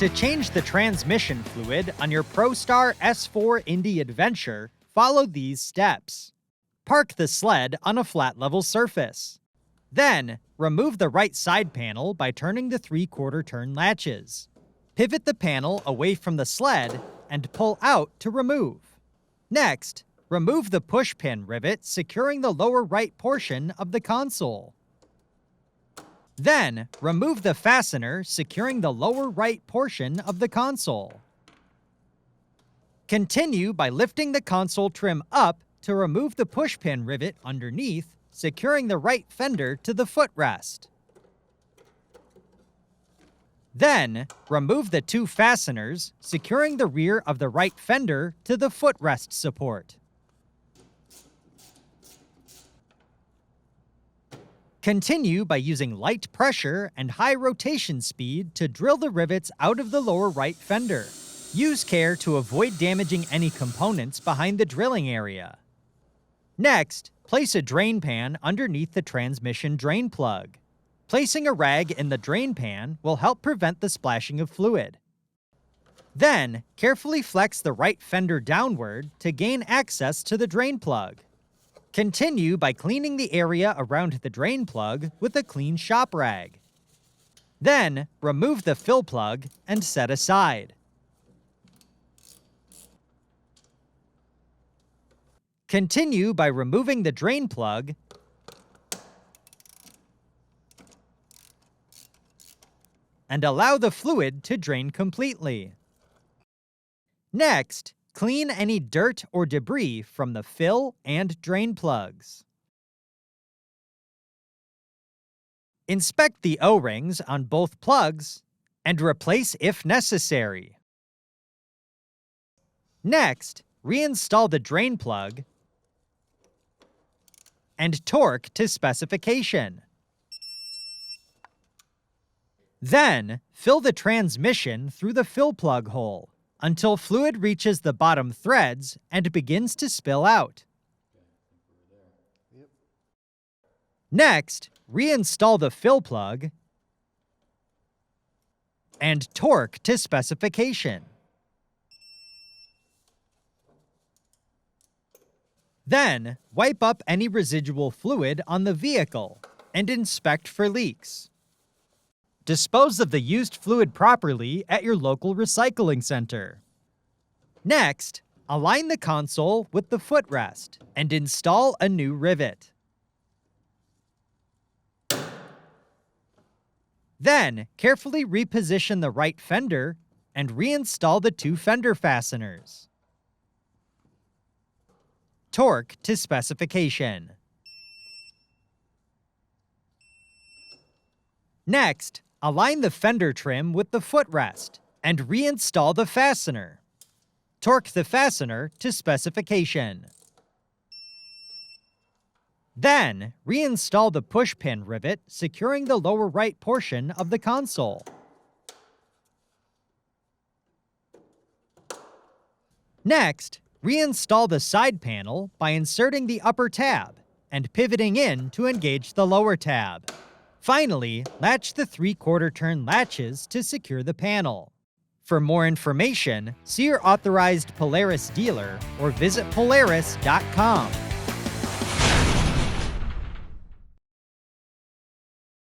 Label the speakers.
Speaker 1: To change the transmission fluid on your ProStar S4 Indy Adventure, follow these steps. Park the sled on a flat level surface. Then, remove the right side panel by turning the 3/4 turn latches. Pivot the panel away from the sled and pull out to remove. Next, remove the push pin rivet securing the lower right portion of the console. Then, remove the fastener securing the lower right portion of the console. Continue by lifting the console trim up to remove the push pin rivet underneath, securing the right fender to the footrest. Then, remove the 2 fasteners securing the rear of the right fender to the footrest support. Continue by using light pressure and high rotation speed to drill the rivets out of the lower right fender. Use care to avoid damaging any components behind the drilling area. Next, place a drain pan underneath the transmission drain plug. Placing a rag in the drain pan will help prevent the splashing of fluid. Then, carefully flex the right fender downward to gain access to the drain plug. Continue by cleaning the area around the drain plug with a clean shop rag. Then, remove the fill plug and set aside. Continue by removing the drain plug and allow the fluid to drain completely. Next, clean any dirt or debris from the fill and drain plugs. Inspect the O-rings on both plugs and replace if necessary. Next, reinstall the drain plug and torque to specification. Then, fill the transmission through the fill plug hole until fluid reaches the bottom threads and begins to spill out. Next, reinstall the fill plug and torque to specification. Then, wipe up any residual fluid on the vehicle and inspect for leaks. Dispose of the used fluid properly at your local recycling center. Next, align the console with the footrest and install a new rivet. Then, carefully reposition the right fender and reinstall the 2 fender fasteners. Torque to specification. Next, align the fender trim with the footrest and reinstall the fastener. Torque the fastener to specification. Then, reinstall the push pin rivet securing the lower right portion of the console. Next, reinstall the side panel by inserting the upper tab and pivoting in to engage the lower tab. Finally, latch the 3/4 turn latches to secure the panel. For more information, see your authorized Polaris dealer or visit Polaris.com.